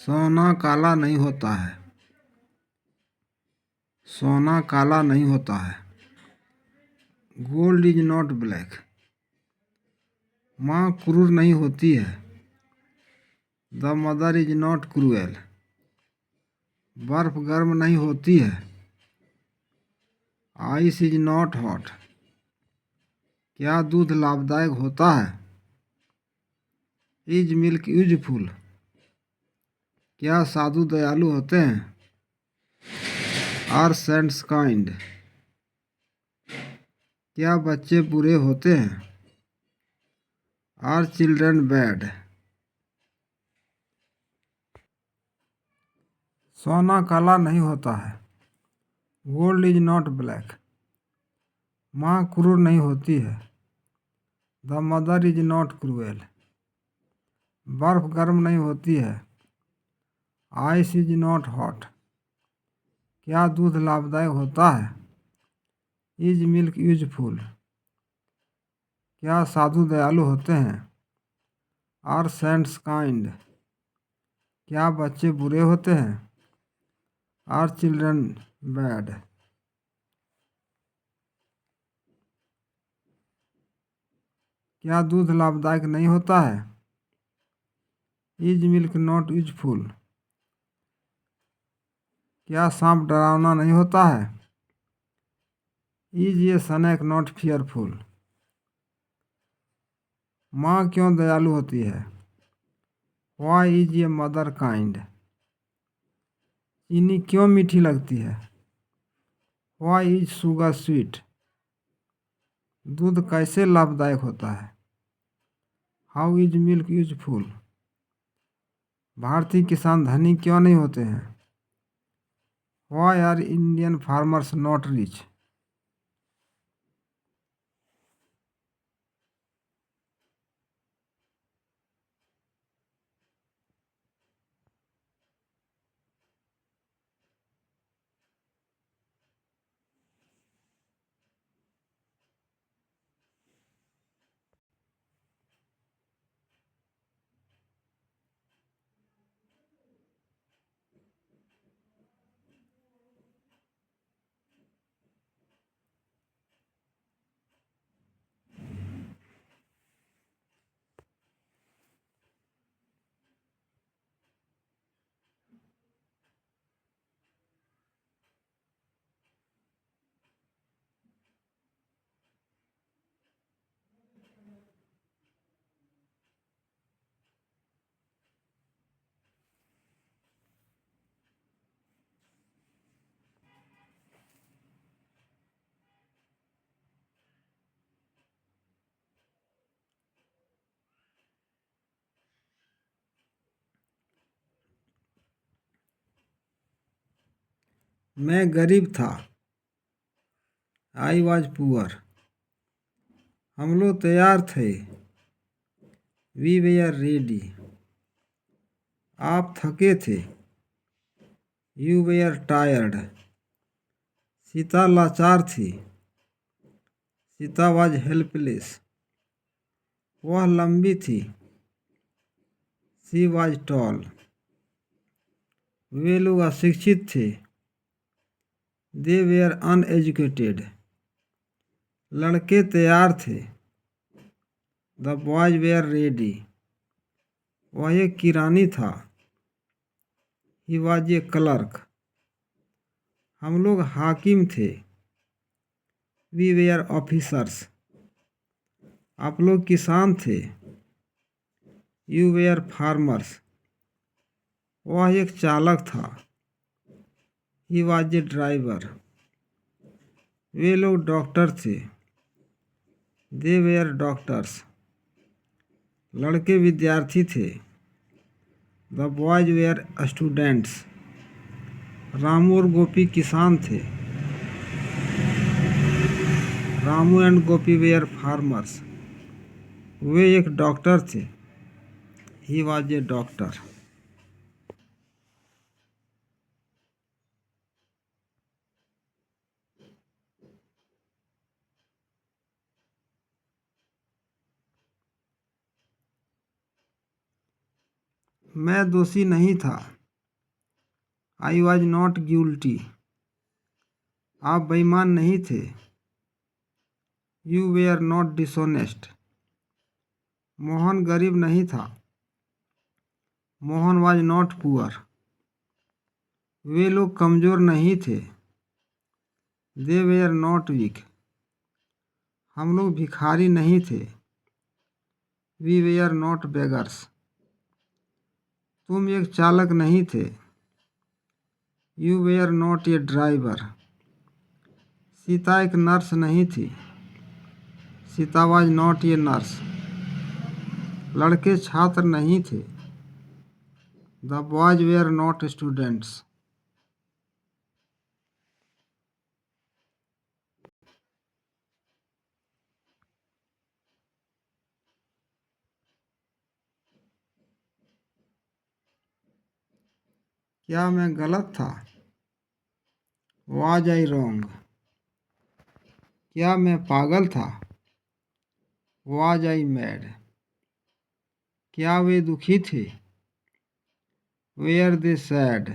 सोना काला नहीं होता है। सोना काला नहीं होता है। Gold is not black. माँ क्रूर नहीं होती है। The mother is not cruel. बर्फ गर्म नहीं होती है। Ice is not hot. क्या दूध लाभदायक होता है? Is milk useful. क्या साधु दयालु होते हैं? Are saints kind. क्या बच्चे बुरे होते हैं? Are children bad. सोना काला नहीं होता है। Gold is not black. माँ क्रूर नहीं होती है। The mother is not cruel. बर्फ गर्म नहीं होती है। Ice is not hot. क्या दूध लाभदायक होता है? Is milk useful. क्या साधु दयालु होते हैं? Are saints kind. क्या बच्चे बुरे होते हैं? Are children bad. क्या दूध लाभदायक नहीं होता है? Is milk not useful. क्या सांप डरावना नहीं होता है? इज ये स्नेक नॉट फियरफुल। माँ क्यों दयालु होती है? वाई इज ये मदर काइंड। चीनी क्यों मीठी लगती है? Why is sugar sweet. दूध कैसे लाभदायक होता है? How is milk useful. भारतीय किसान धनी क्यों नहीं होते हैं? Why are Indian farmers not rich. मैं गरीब था। I was poor. हम लोग तैयार थे। We were ready. आप थके थे। You were tired. सीता लाचार थी। Sita was helpless. वह लंबी थी। She was tall. वे लोग अशिक्षित थे। They were uneducated. लड़के तैयार थे। The boys were ready. वह एक किरानी था। He was a clerk. हम लोग हाकिम थे। We were officers. आप लोग किसान थे। You were farmers. वह एक चालक था। He was A driver. वे लोग डॉक्टर थे। They were doctors. लड़के विद्यार्थी थे। The boys were students. Ramu और गोपी किसान थे। Ramu and Gopi were farmers. वे एक डॉक्टर थे। He was a doctor. मैं दोषी नहीं था। I was not guilty. आप बेईमान नहीं थे। You were not dishonest. Mohan गरीब नहीं था। Mohan was not poor. वे लोग कमज़ोर नहीं थे। They were not weak. हम लोग भिखारी नहीं थे। We were not beggars. तुम एक चालक नहीं थे। You were not a driver. Sita एक नर्स नहीं थी। Sita was not a nurse. लड़के छात्र नहीं थे। The boys were not students. क्या मैं गलत था? Was I wrong. क्या मैं पागल था? Was I mad. क्या वे दुखी थे? Were they sad.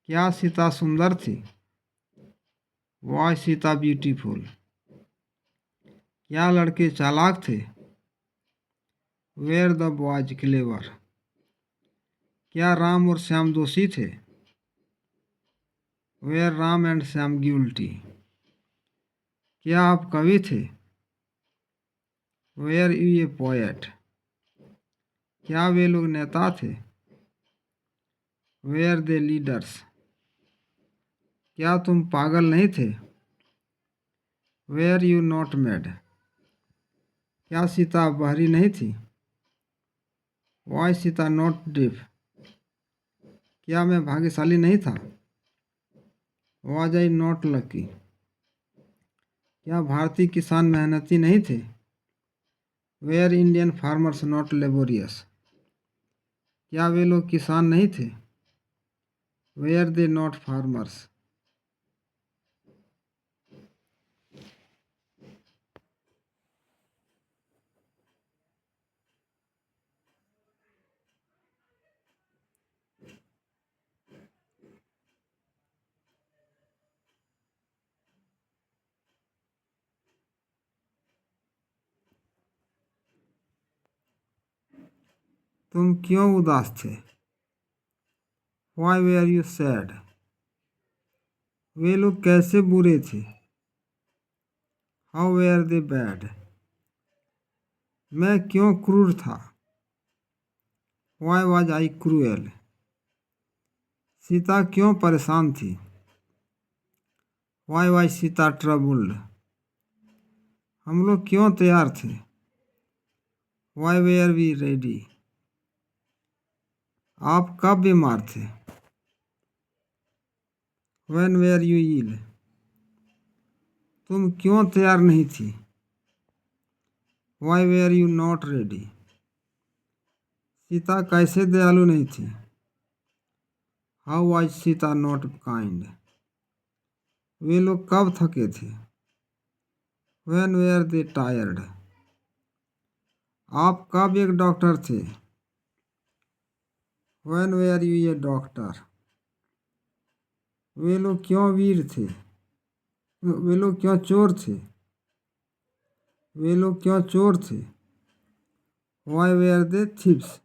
क्या सीता सुंदर थी? Was Sita beautiful. क्या लड़के चालाक थे? Were the boys clever. क्या राम और श्याम दोषी थे? Were Ram and Shyam guilty. क्या आप कवि थे? Were you a poet. क्या वे लोग नेता थे? Were they leaders. क्या तुम पागल नहीं थे? Were you not mad. क्या सीता बहरी नहीं थी? Why Sita not deaf. क्या मैं भाग्यशाली नहीं था? Was I not lucky. क्या भारतीय किसान मेहनती नहीं थे? Were Indian farmers not laborious. क्या वे लोग किसान नहीं थे? Were they not farmers. तुम क्यों उदास थे? Why were you sad. वे लोग कैसे बुरे थे? How were they bad. मैं क्यों क्रूर था? Why was I cruel. Sita क्यों परेशान थी? Why why Sita troubled. हम लोग क्यों तैयार थे? Why were we ready. आप कब बीमार थे? When were you ill. तुम क्यों तैयार नहीं थी? Why were you not ready. Sita कैसे दयालु नहीं थी? How was Sita not kind. वे लोग कब थके थे? When were they tired. आप कब एक डॉक्टर थे? When were you a doctor. वे लोग क्यों वीर थे? वे लोग क्यों चोर थे? वे लोग क्यों चोर थे? Why were they thieves.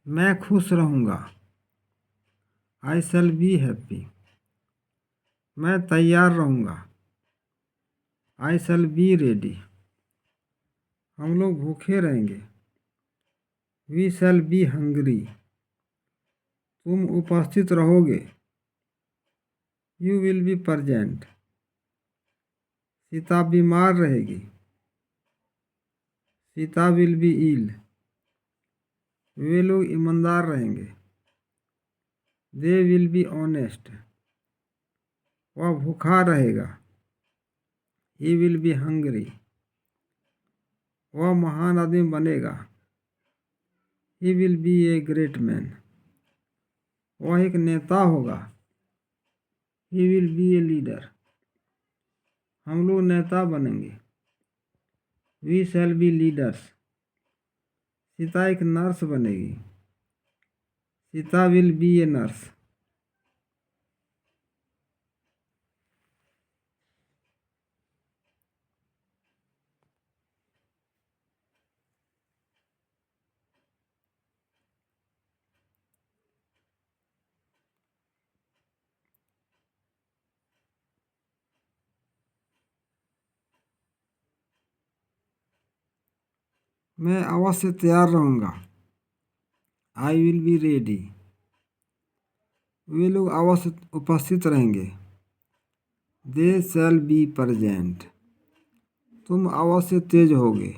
मैं खुश रहूँगा। I shall be happy. मैं तैयार रहूँगा। I shall be ready. हम लोग भूखे रहेंगे। We shall be hungry. तुम उपस्थित रहोगे। You will be present. Sita बीमार रहेगी। Sita will be ill. वे लोग ईमानदार रहेंगे। They will be honest. वह भूखा रहेगा। He will be hungry. वह महान आदमी बनेगा। He will be a great man. वह एक नेता होगा। He will be a leader. हम लोग नेता बनेंगे। We shall be leaders. Sita एक नर्स बनेगी। Sita will be a nurse. मैं अवश्य तैयार रहूँगा। I will be ready. वे लोग अवश्य उपस्थित रहेंगे। They shall be present. तुम अवश्य तेज होगे।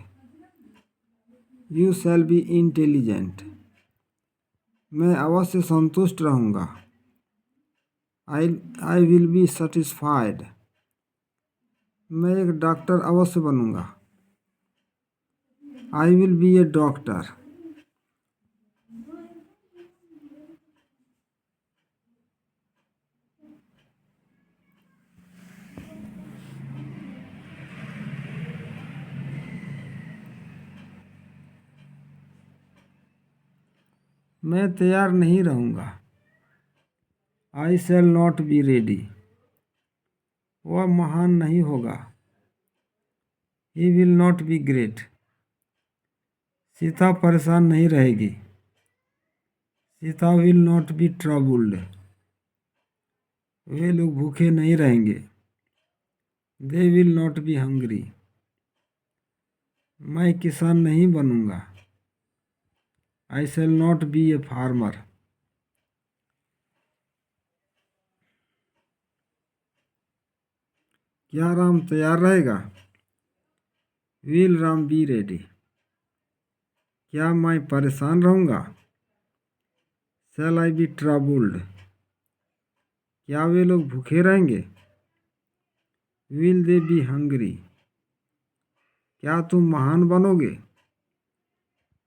You shall be intelligent. मैं अवश्य संतुष्ट रहूँगा। I will be satisfied. मैं एक डॉक्टर अवश्य बनूँगा। I will be a doctor. मैं तैयार नहीं रहूँगा। I shall not be ready. वह महान नहीं होगा। He will not be great. Sita परेशान नहीं रहेगी। Sita will not be troubled. वे लोग भूखे नहीं रहेंगे। They will not be hungry. मैं किसान नहीं बनूंगा। I shall not be a farmer. क्या राम तैयार रहेगा? Will Ram be ready. क्या मैं परेशान रहूँगा? Shall I be troubled. क्या वे लोग भूखे रहेंगे? Will they be hungry. क्या तुम महान बनोगे?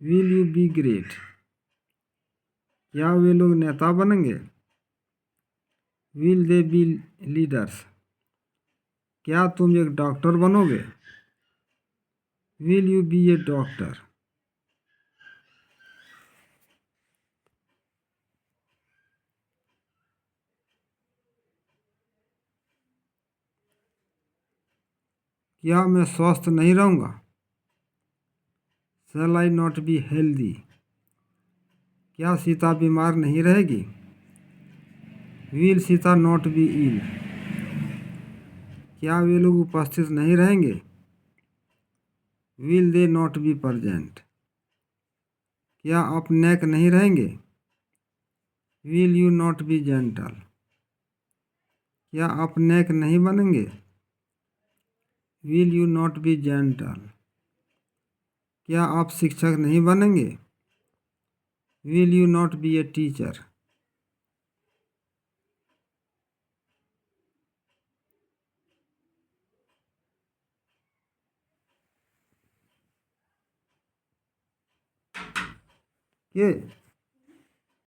Will you be great. क्या वे लोग नेता बनेंगे? Will they be leaders. क्या तुम एक डॉक्टर बनोगे? Will you be a doctor. क्या मैं स्वस्थ नहीं रहूँगा? Shall I not be healthy. क्या सीता बीमार नहीं रहेगी? Will Sita not be ill. क्या वे लोग उपस्थित नहीं रहेंगे? Will they not be present. क्या आप नेक नहीं रहेंगे? Will you not be gentle. क्या आप नेक नहीं बनेंगे? Will you not be gentle. क्या आप शिक्षक नहीं बनेंगे? Will you not be a teacher. ये